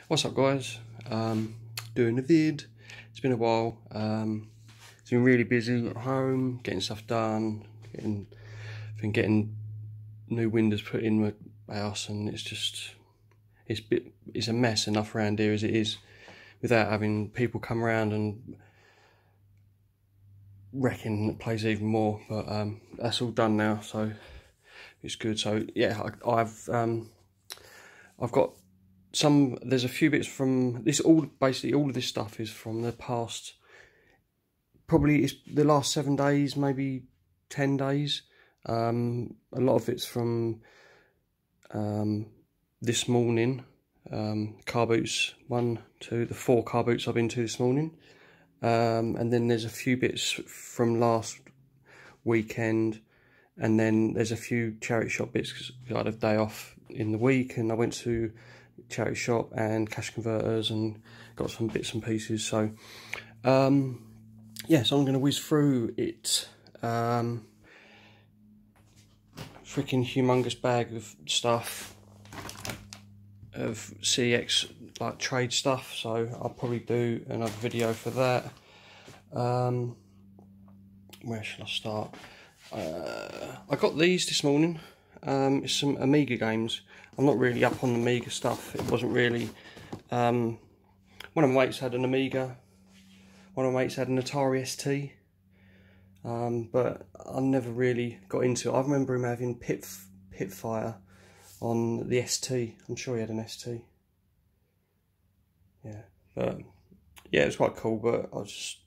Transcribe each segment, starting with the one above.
What's up, guys? Doing a vid. It's been a while. It's been really busy at home, getting stuff done, getting new windows put in my house, and it's a mess enough around here as it is, without having people come around and wrecking the place even more. But that's all done now, so it's good. So yeah, I've got there's a few bits from this. Basically all of this stuff is from the past, probably it's the last 7 days, maybe 10 days. A lot of it's from this morning. Car boots, the 4 car boots I've been to this morning. And then there's a few bits from last weekend, and then there's a few charity shop bits because I had a day off in the week and I went to charity shop and cash converters and got some bits and pieces. So yeah, so I'm going to whiz through it. Freaking humongous bag of stuff, of CX like trade stuff, so I'll probably do another video for that. Where should I start? I got these this morning. It's some Amiga games. I'm not really up on the Amiga stuff. It wasn't really. One of my mates had an Amiga. One of my mates had an Atari ST. But I never really got into it. I remember him having Pitfire on the ST. I'm sure he had an ST. Yeah, but yeah, it was quite cool, but I just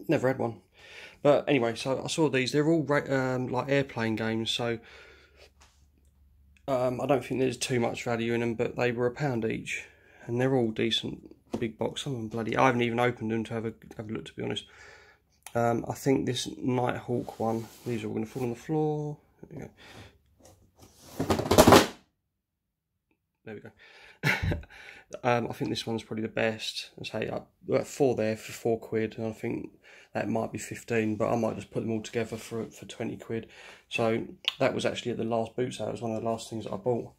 never had one. But anyway, so I saw these. They're all like airplane games, so I don't think there's too much value in them, but they were £1 each, and they're all decent, big box. Some of them bloody, I haven't even opened them to have a look, to be honest. I think this Nighthawk one, these are all going to fall on the floor. There we go. I think this one's probably the best. I say I got 4 there for £4, and I think that might be 15, but I might just put them all together for 20 quid. So that was actually at the last boot sale. It was one of the last things that I bought.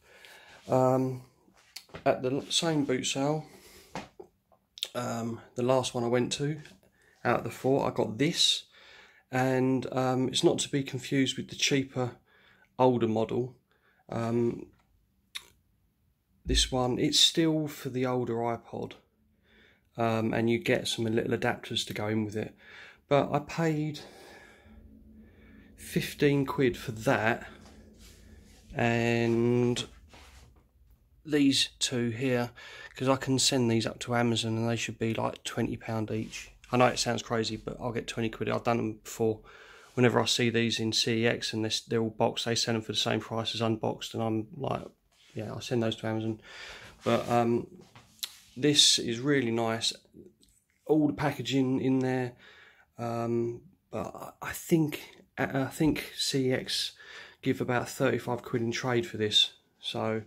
At the same boot sale, the last one I went to, out of the 4, I got this, and it's not to be confused with the cheaper, older model. This one, it's still for the older iPod, and you get some little adapters to go in with it. But I paid 15 quid for that, and these 2 here, because I can send these up to Amazon and they should be like £20 each. I know it sounds crazy, but I'll get 20 quid. I've done them before. Whenever I see these in CEX and they're all boxed, they sell them for the same price as unboxed, and I'm like, yeah, I'll send those to Amazon. But this is really nice. All the packaging in there. But I think CEX give about 35 quid in trade for this. So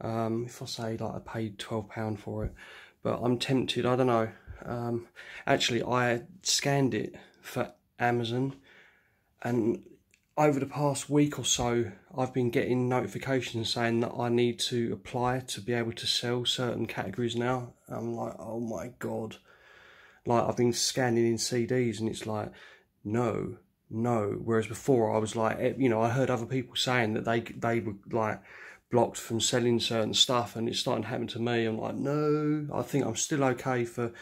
if I say like I paid £12 for it, but I'm tempted. I don't know. Actually, I scanned it for Amazon, and over the past week or so, I've been getting notifications saying that I need to apply to be able to sell certain categories now. I'm like, oh my God. Like, I've been scanning in CDs and it's like, no. Whereas before I was like, you know, I heard other people saying that they were like blocked from selling certain stuff, and it's starting to happen to me. I'm like, no, I think I'm still okay for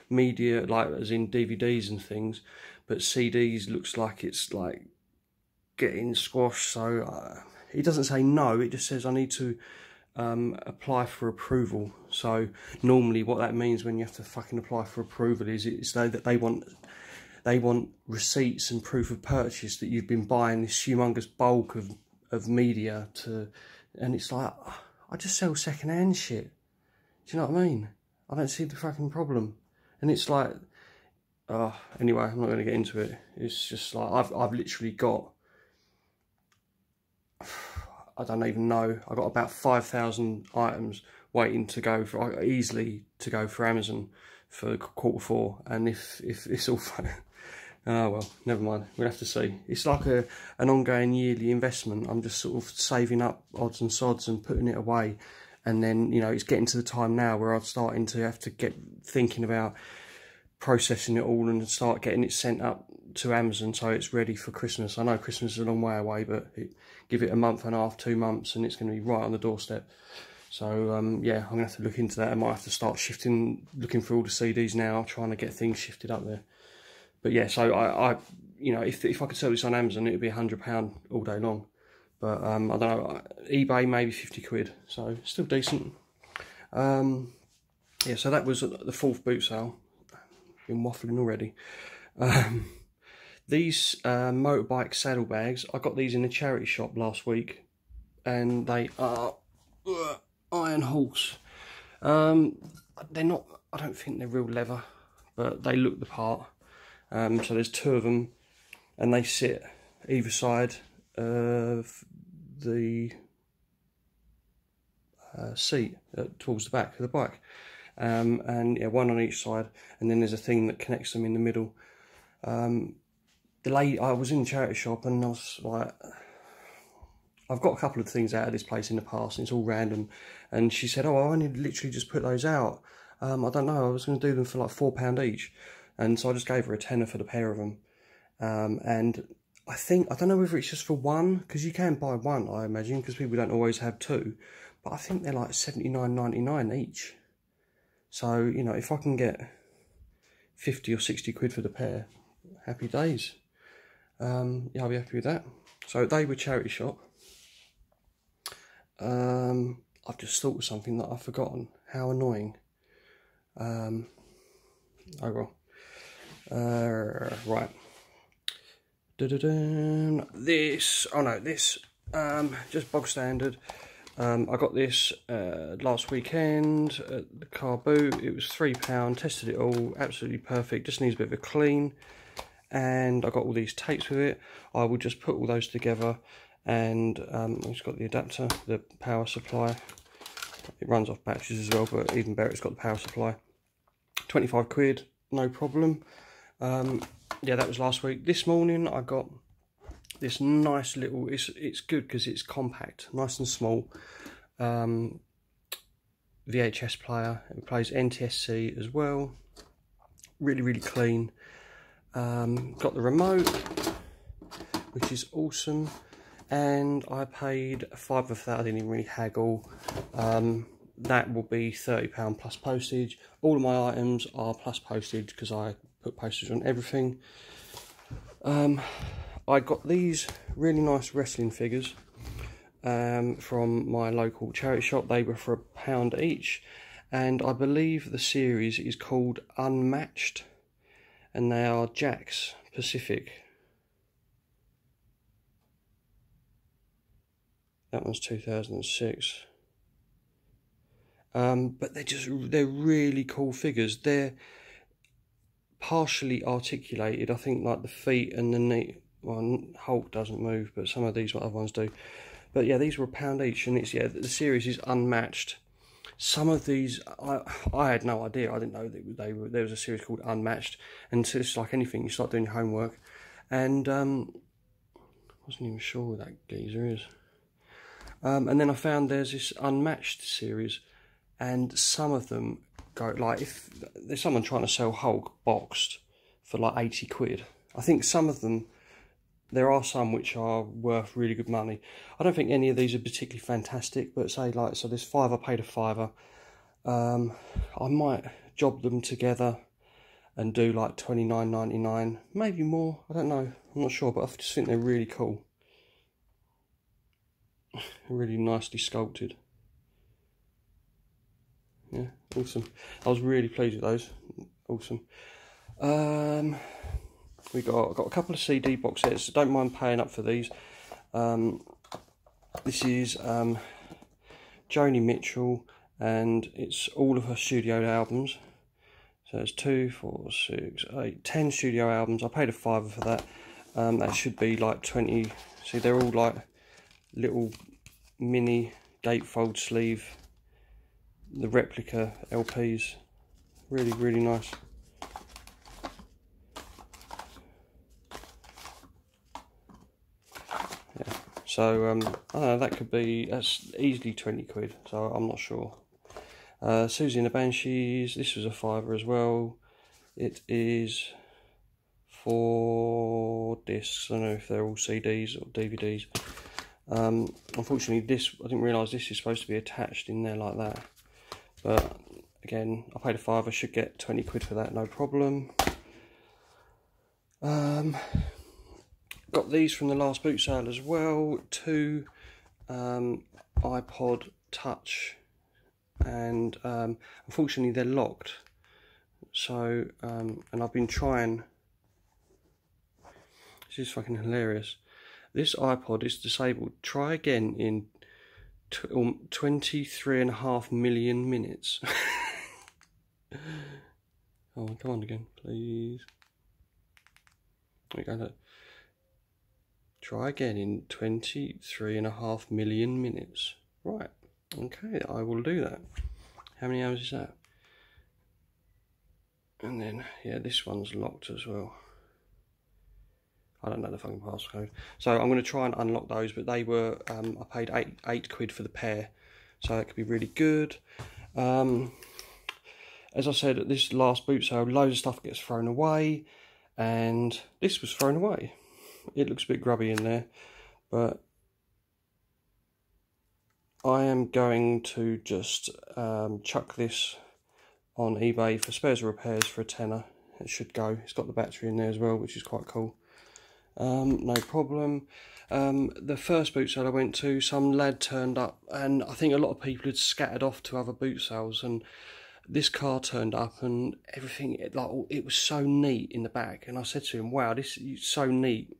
media, like as in DVDs and things, but CDs looks like it's like getting squashed. So it doesn't say no, it just says I need to apply for approval. So normally what that means when you have to fucking apply for approval is that they want receipts and proof of purchase that you've been buying this humongous bulk of media to, and it's like, I just sell second-hand shit. Do you know what I mean? I don't see the fucking problem. And it's like, anyway, I'm not going to get into it. It's just like, I've literally got, I don't even know, I got about 5,000 items waiting to go for, easily to go for Amazon for Q4, and if it's all oh well, never mind, we'll have to see. It's like an ongoing yearly investment. I'm just sort of saving up odds and sods and putting it away, And then, you know, it's getting to the time now where I'm starting to have to get thinking about processing it all and start getting it sent up to Amazon so it's ready for Christmas. I know Christmas is a long way away, but give it a month and a half, 2 months, and it's going to be right on the doorstep. So yeah, I'm going to have to look into that. I might have to start looking for all the CDs now, trying to get things shifted up there. But yeah, so I you know, if I could sell this on Amazon, it would be £100 all day long. But I don't know, eBay maybe 50 quid, so still decent. Yeah, so that was the 4th boot sale. Been waffling already. These motorbike saddlebags, I got these in a charity shop last week, and they are Iron Horse. They're not, I don't think they're real leather, but they look the part. So there's 2 of them, and they sit either side of the seat towards the back of the bike. And yeah, 1 on each side, and then there's a thing that connects them in the middle. The lady, I was in the charity shop, and I was like, I've got a couple of things out of this place in the past, and it's all random. And she said, oh, I only literally just put those out. I don't know, I was going to do them for like £4 each. And so I just gave her a tenner for the pair of them. And I don't know whether it's just for one, because you can buy one, I imagine, because people don't always have 2. But I think they're like $79.99 each. So, you know, if I can get 50 or 60 quid for the pair, happy days. Yeah, I'll be happy with that. So they were charity shop. I've just thought of something that I've forgotten. How annoying. Oh well. Right. This, oh no, this, just bog standard. I got this last weekend at the car boot. It was £3, tested it all, absolutely perfect, just needs a bit of a clean. And I got all these tapes with it. I will just put all those together, and it's got the adapter, the power supply. It runs off batteries as well, but even better, it's got the power supply. 25 quid, no problem. Yeah, that was last week. This morning I got this nice little, it's good because it's compact, nice and small, VHS player. It plays NTSC as well, really clean. Got the remote, which is awesome, and I paid £5 for that. I didn't even really haggle. That will be £30 plus postage. All of my items are plus postage because I put postage on everything. I got these really nice wrestling figures from my local charity shop. They were for £1 each, and I believe the series is called Unmatched, and they are Jack's Pacific. That one's 2006. But they're really cool figures. They're partially articulated. I think like the feet and the knee. Well, Hulk doesn't move, but some of these other ones do. But yeah, these were £1 each, and it's, yeah, the series is Unmatched. Some of these I had no idea. I didn't know that there was a series called Unmatched, and so it's like anything, you start doing your homework. And wasn't even sure who that geezer is. And then I found there's this Unmatched series, and some of them go, like, if there's someone trying to sell Hulk boxed for like 80 quid, I think some of them, there are some which are worth really good money. I don't think any of these are particularly fantastic, but say like, so there's 5, I paid a £5. I might job them together and do like £29.99, maybe more, I don't know, I'm not sure, but I just think they're really cool. Really nicely sculpted. Yeah, awesome. I was really pleased with those. Awesome. We got a couple of CD box sets. Don't mind paying up for these. This is Joni Mitchell, and it's all of her studio albums. So it's 2, 4, 6, 8, 10 studio albums. I paid a £5 for that. That should be like 20. See, they're all like little mini gatefold sleeve, the replica LPs. Really nice. Yeah. So I don't know, that's easily 20 quid, so I'm not sure. Susie and the Banshees, this was a £5 as well. It is 4 discs. I don't know if they're all CDs or DVDs. Unfortunately, I didn't realise this is supposed to be attached in there like that. But again, I paid a £5. I should get 20 quid for that, no problem. Got these from the last boot sale as well. 2 iPod Touch, and unfortunately they're locked. So and I've been trying. This is fucking hilarious. This iPod is disabled. Try again in 23.5 million minutes. Oh, come on again, please. There we go. Look. Try again in 23.5 million minutes. Right. Okay, I will do that. How many hours is that? And then, yeah, this one's locked as well. I don't know the fucking passcode. So I'm going to try and unlock those, but they were, I paid 8 quid for the pair. So that could be really good. As I said, at this last boot sale, loads of stuff gets thrown away. And this was thrown away. It looks a bit grubby in there. But I am going to just chuck this on eBay for spares or repairs for a tenner. It should go. It's got the battery in there as well, which is quite cool. No problem. The first boot sale I went to, some lad turned up, and I think a lot of people had scattered off to other boot sales, and this car turned up and everything, it was so neat in the back, and I said to him, wow, this is so neat,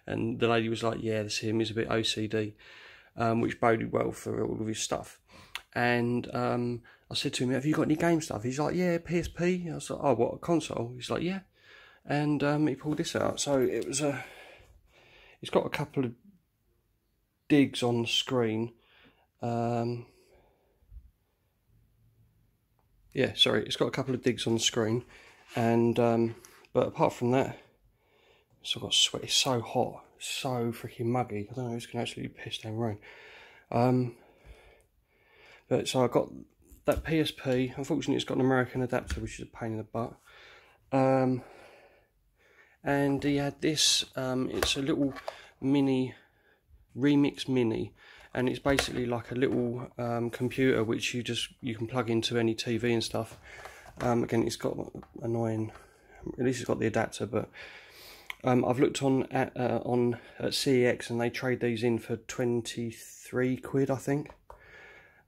and the lady was like, yeah, that's him, he's a bit OCD, which boded well for all of his stuff. And I said to him, have you got any game stuff? He's like, yeah, PSP. I was like, oh, what, a console? He's like, yeah. And he pulled this out. So it was it's got a couple of digs on the screen. Yeah, sorry, it's got a couple of digs on the screen. And but apart from that, it's got sweat. It's so hot, so freaking muggy. I don't know, it's going to actually piss down rain. But so I got that PSP. Unfortunately, it's got an American adapter, which is a pain in the butt. And he had this. It's a little mini Remix Mini, and it's basically like a little computer which you can plug into any TV and stuff. Again, it's got annoying. At least it's got the adapter, but I've looked at CEX, and they trade these in for 23 quid, I think.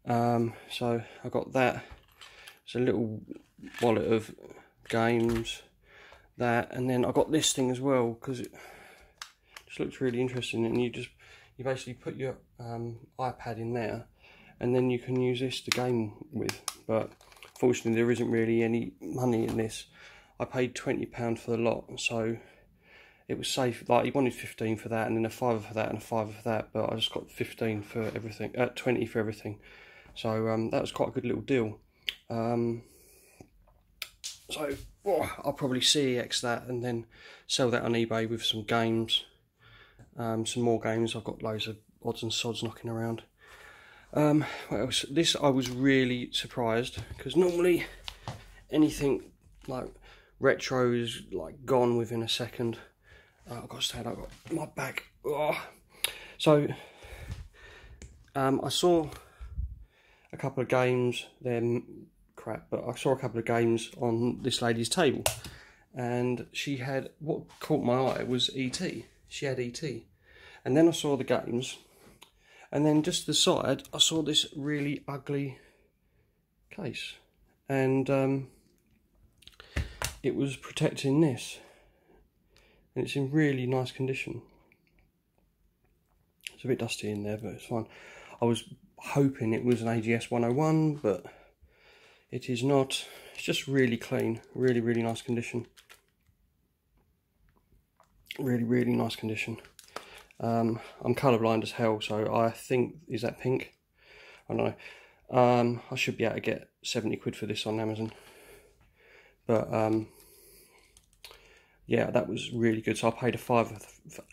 So I got that. It's a little wallet of games, that, and then I got this thing as well because it just looks really interesting. And you basically put your iPad in there, and then you can use this to game with. But fortunately, there isn't really any money in this. I paid £20 for the lot, so it was safe. Like, he wanted 15 for that, and then a £5 for that, and a £5 for that. But I just got 15 for everything, 20 for everything. So that was quite a good little deal. So I'll probably CEX that and then sell that on eBay with some games, some more games. I've got loads of odds and sods knocking around. What else? This I was really surprised, because normally anything like retro is like gone within a second. I've got to stand, I've got my back. So I saw a couple of games, they're crap, but I saw a couple of games on this lady's table, and she had, what caught my eye was ET. She had ET, and then I saw the games, and then just to the side I saw this really ugly case, and it was protecting this, and it's in really nice condition. It's a bit dusty in there, but it's fine. I was hoping it was an AGS 101, but it is not. It's just really clean, really, really nice condition. Really, really nice condition. I'm colourblind as hell, so I think, is that pink? I don't know. I should be able to get 70 quid for this on Amazon. But yeah, that was really good. So I paid a fiver.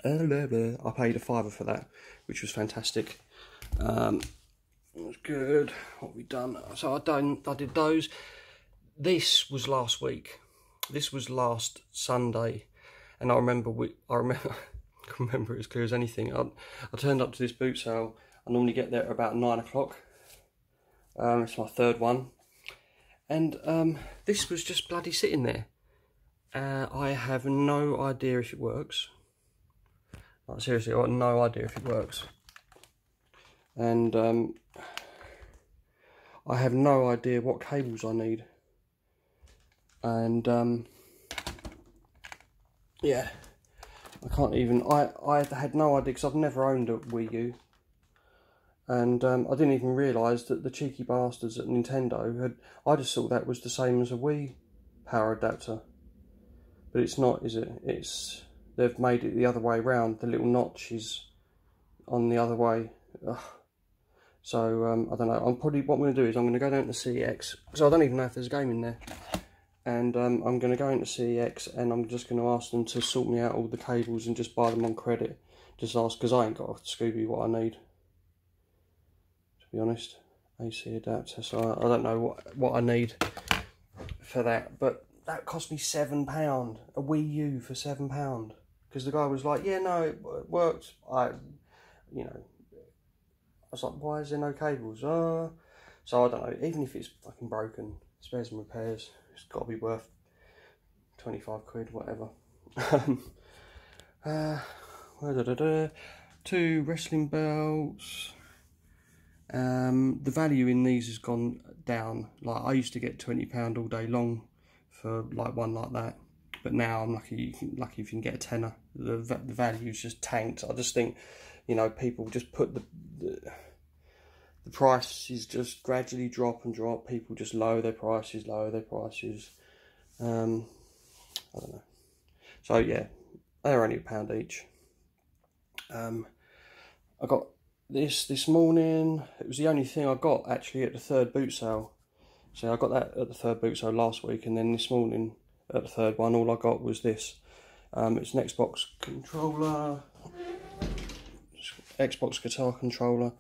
I paid a fiver for that, which was fantastic. It was good. What we done? So I did those. This was last week. This was last Sunday, and I remember I can remember it as clear as anything. I turned up to this boot sale. I normally get there at about 9 o'clock. It's my third one, and this was just bloody sitting there. I have no idea if it works. Like, seriously, I have no idea if it works. And I have no idea what cables I need. And yeah, I can't even, I had no idea, because I've never owned a Wii U. And I didn't even realise that the cheeky bastards at Nintendo I just thought that was the same as a Wii power adapter. But it's not, is it? They've made it the other way round. The little notch is on the other way. Ugh. So, I don't know. What I'm going to do is I'm going to go down to CEX. So I don't even know if there's a game in there. And I'm going to go into CEX and I'm just going to ask them to sort me out all the cables and just buy them on credit. Just ask, because I ain't got a Scooby what I need. To be honest. AC adapter. So I don't know what I need for that. But that cost me £7, a Wii U for £7, because the guy was like, "Yeah, no, it works." You know, I was like, "Why is there no cables?" So I don't know. Even if it's fucking broken, spares and repairs, it's got to be worth 25 quid, whatever. 2 wrestling belts. The value in these has gone down. Like, I used to get £20 all day long for like one like that, but now I'm lucky if you can get a tenner. The value's just tanked. I just think, you know, people just put the prices just gradually drop and drop. People just lower their prices. I don't know. So yeah, they're only £1 each. I got this morning. It was the only thing I got actually at the third boot sale. So I got that at the third boot sale last week, and then this morning at the third one, all I got was this. It's an Xbox controller, Xbox guitar controller,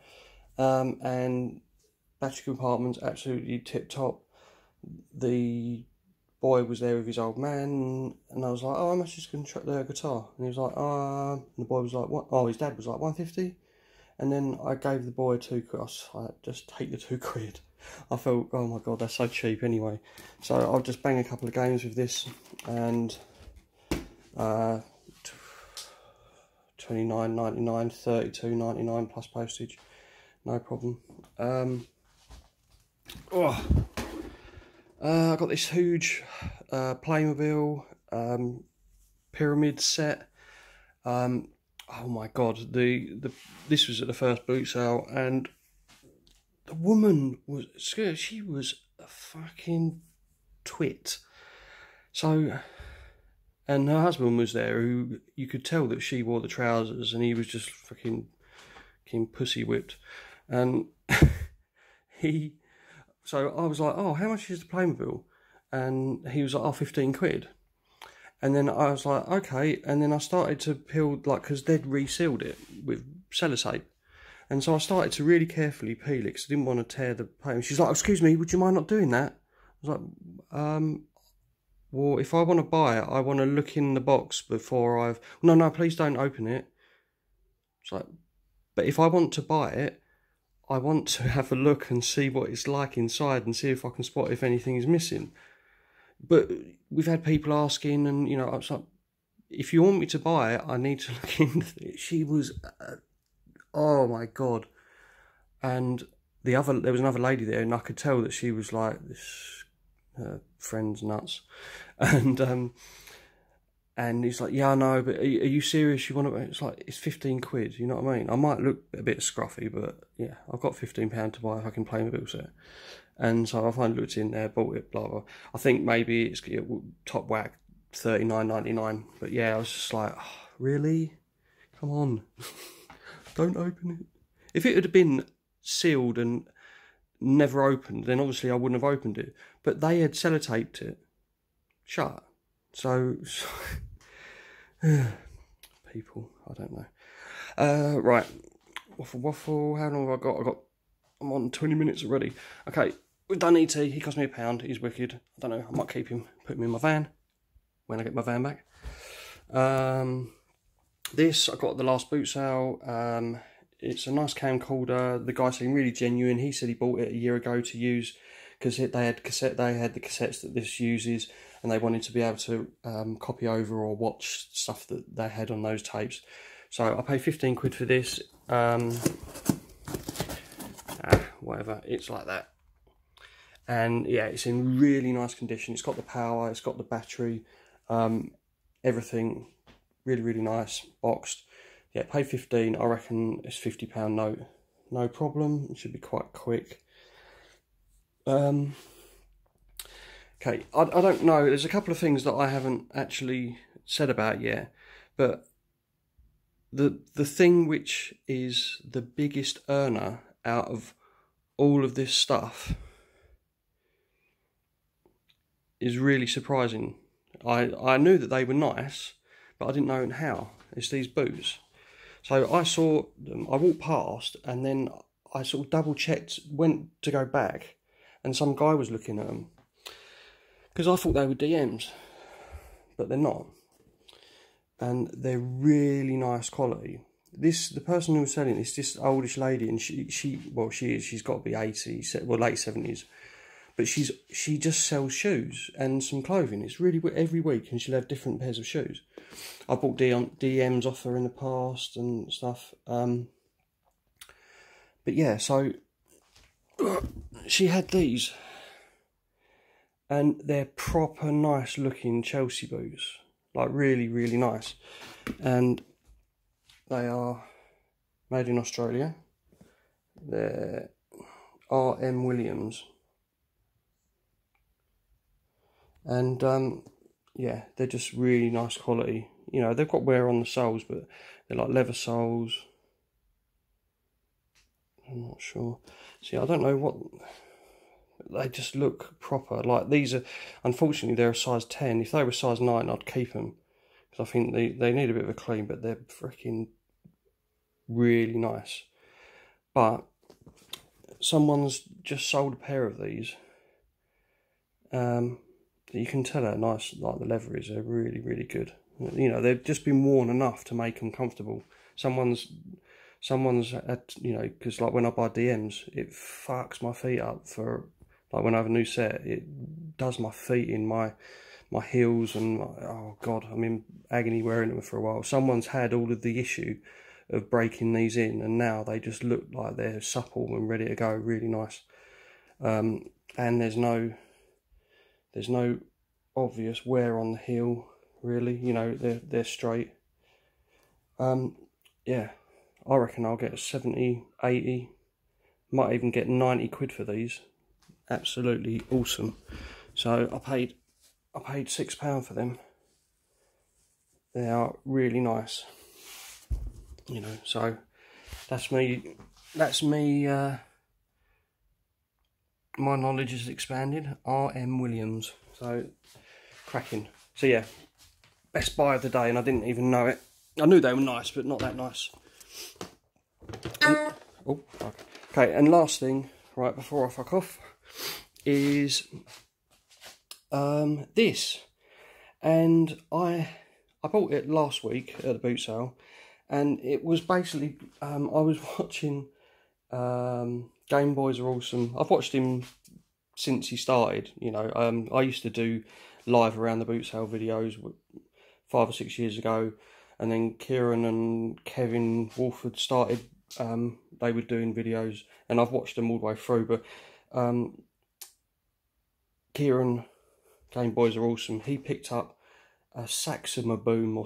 and battery compartment's absolutely tip top. The boy was there with his old man, and I was like, "Oh, how much is the guitar?" And he was like, and the boy was like, "What?" Oh, his dad was like, 150. And then I gave the boy 2 quid. I was like, "Just take the 2 quid." I felt, oh my god, that's so cheap anyway. So I'll just bang a couple of games with this, and $29.99, $32.99 plus postage, no problem. I got this huge Playmobil pyramid set. Oh my god, this was at the first boot sale, and the woman was scared. She was a fucking twit. So, and her husband was there, who you could tell that she wore the trousers, and he was just fucking pussy whipped. And so I was like, "Oh, how much is the Playmobil?" And he was like, "Oh, 15 quid." And then I was like, "Okay." And then I started to peel, like, because they'd resealed it with sellotape. And so I started to really carefully peel it, because I didn't want to tear the paper. She's like, "Excuse me, would you mind not doing that?" I was like, well, if I want to buy it, I want to look in the box before No, please don't open it. It's like, but if I want to buy it, I want to have a look and see what it's like inside, and see if I can spot if anything is missing. But we've had people asking, and, you know, I was like, if you want me to buy it, I need to look into it. She was... oh my god. And there was another lady there, and I could tell that she was like, this friend's nuts. And he's like, "Yeah, I know, but are you serious? You want to?" It's like, it's 15 quid, you know what I mean? I might look a bit scruffy, but yeah, I've got £15 to buy if I can play my bill set. And so I finally looked in there, bought it, blah blah. I think maybe it's top whack $39.99, but yeah, I was just like, oh, really? Come on. Don't open it. If it had been sealed and never opened, then obviously I wouldn't have opened it. But they had sellotaped it shut. So People, I don't know. Right, waffle. How long have I got? I'm on 20 minutes already. Okay, we've done ET. He cost me £1. He's wicked. I don't know. I might keep him, put him in my van when I get my van back. This I got at the last boot sale. It's a nice camcorder. The guy seemed really genuine. He said he bought it a year ago to use because they had the cassettes that this uses, and they wanted to be able to copy over or watch stuff that they had on those tapes. So I paid 15 quid for this. Whatever, it's like that. And yeah, it's in really nice condition. It's got the power, it's got the battery, everything really, really nice, boxed. Yeah, paid 15. I reckon it's £50 note, no problem. It should be quite quick. Okay, I don't know. There's a couple of things that I haven't actually said about yet, but the thing which is the biggest earner out of all of this stuff is really surprising. I knew that they were nice, but I didn't know how. It's these boots. So I saw them, I walked past, and then I sort of double checked, went to go back, and some guy was looking at them. Because I thought they were DMs, but they're not. And they're really nice quality. The person who was selling this oldish lady, and she's got to be 80, well, late 70s. But she just sells shoes and some clothing. It's really, every week, and she'll have different pairs of shoes. I bought DMs off her in the past and stuff. But yeah, so she had these, and they're proper nice looking Chelsea boots, like really, really nice. And they are made in Australia. They're RM Williams. And yeah, they're just really nice quality. You know, they've got wear on the soles, but they're like leather soles. I'm not sure. See, I don't know what... They just look proper. Like, these are... Unfortunately, they're a size 10. If they were size 9, I'd keep them. Because I think they need a bit of a clean, but they're freaking really nice. But someone's just sold a pair of these. You can tell how nice, like, the leather is. They're really, really good. You know, they've just been worn enough to make them comfortable. Someone's had, you know, because like when I buy DMs, it fucks my feet up for, like, when I have a new set, it does my feet in, my heels, and oh god, I'm in agony wearing them for a while. Someone's had all of the issue of breaking these in, and now they just look like they're supple and ready to go. Really nice. And there's no obvious wear on the heel, really. You know, they're straight. Yeah, I reckon I'll get 70, 80, might even get 90 quid for these. Absolutely awesome. So I paid £6 for them. They are really nice. You know, so that's me. My knowledge is expanded. RM Williams. So, cracking. So yeah, best buy of the day, and I didn't even know it. I knew they were nice, but not that nice. Oh, okay. And last thing, right before I fuck off, is this. And I bought it last week at the boot sale, and it was basically I was watching Game Boys Are Awesome. I've watched him since he started, you know. I used to do live around the boot sale videos 5 or 6 years ago, and then Kieran and Kevin Wolford started, they were doing videos, and I've watched them all the way through. But Kieran, Game Boys Are Awesome, he picked up a Saxaboom.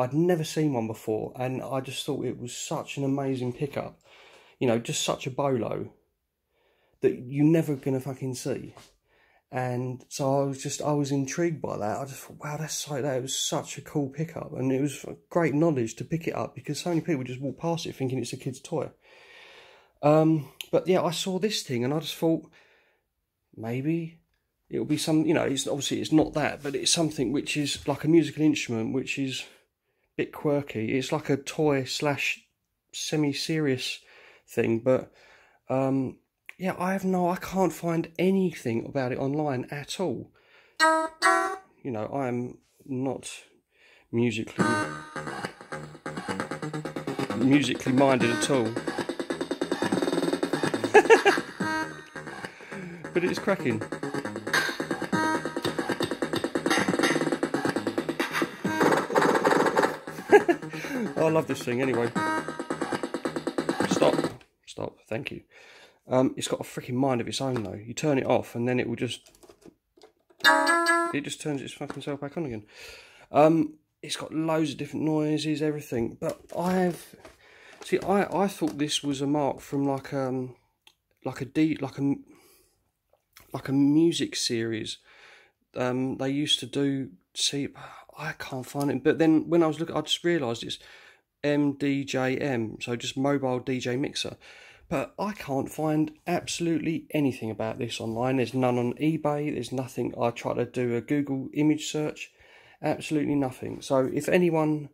I'd never seen one before, and I just thought it was such an amazing pickup. You know, just such a bolo that you're never going to fucking see. And so I was intrigued by that. I just thought, wow, that was such a cool pickup. And it was great knowledge to pick it up, because so many people just walk past it thinking it's a kid's toy. But yeah, I saw this thing and I just thought, maybe it'll be some, you know, it's obviously it's not that, but it's something which is like a musical instrument, which is a bit quirky. It's like a toy slash semi-serious thing, but yeah, I can't find anything about it online at all. You know, I'm not musically minded at all. But it's cracking. I love this thing anyway. Stop, thank you. It's got a freaking mind of its own though. You turn it off and then it will just... It just turns its fucking self back on again. It's got loads of different noises, everything. But I thought this was a mark from like a music series. They used to do. See, I can't find it. But then when I was looking, I just realised it's MDJM, so just mobile DJ mixer. But I can't find absolutely anything about this online. There's none on eBay. There's nothing. I tried to do a Google image search. Absolutely nothing. So if anyone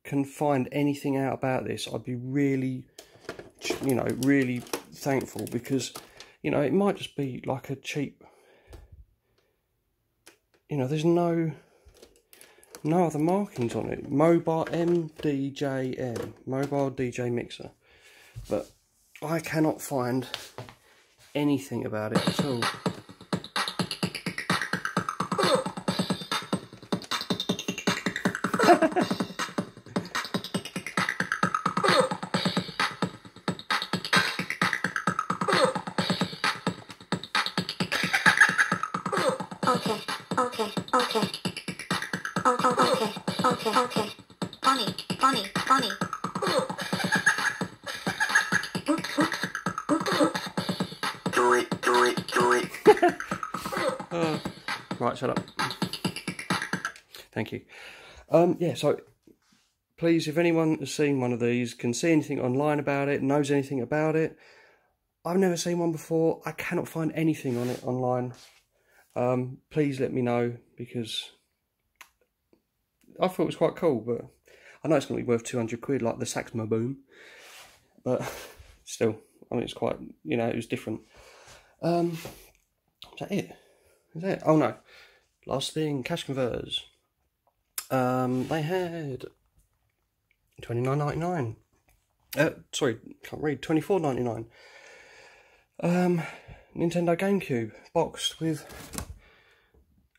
can find anything out about this, I'd be really, you know, really thankful, because, you know, it might just be like a cheap, you know, there's no other markings on it. Mobile MDJM, mobile DJ mixer. But I cannot find anything about it at all. Okay. Funny. Do it. Right, shut up. Thank you. Yeah, so please, if anyone has seen one of these, can see anything online about it, knows anything about it. I've never seen one before. I cannot find anything on it online. Please let me know, because I thought it was quite cool, but I know it's going to be worth 200 quid, like the Saxma Boom. But still, I mean, it's quite, you know, it was different. Is that it? Is that it? Oh no. Last thing, cash converters. They had $29.99. Sorry, can't read. $24.99. Nintendo GameCube boxed with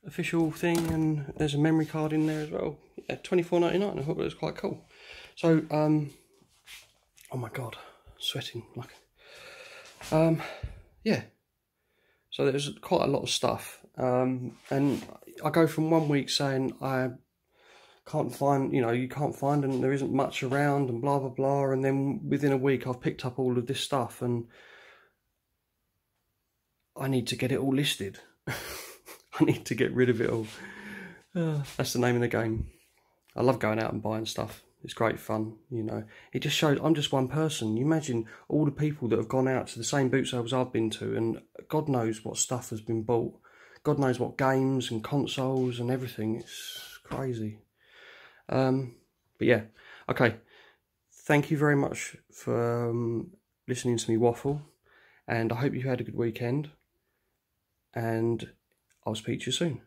official thing, and there's a memory card in there as well. Yeah, $24.99. I thought it was quite cool. So, oh my god, sweating like. Yeah. So there's quite a lot of stuff, and I go from 1 week saying I can't find, you know, you can't find, and there isn't much around, and blah blah blah, and then within a week I've picked up all of this stuff, and I need to get it all listed. I need to get rid of it all. That's the name of the game. I love going out and buying stuff. It's great fun, you know. It just shows I'm just one person. You imagine all the people that have gone out to the same boot sales I've been to, and God knows what stuff has been bought. God knows what games and consoles and everything. It's crazy. But yeah, okay. Thank you very much for listening to me waffle, and I hope you had a good weekend, and I'll speak to you soon.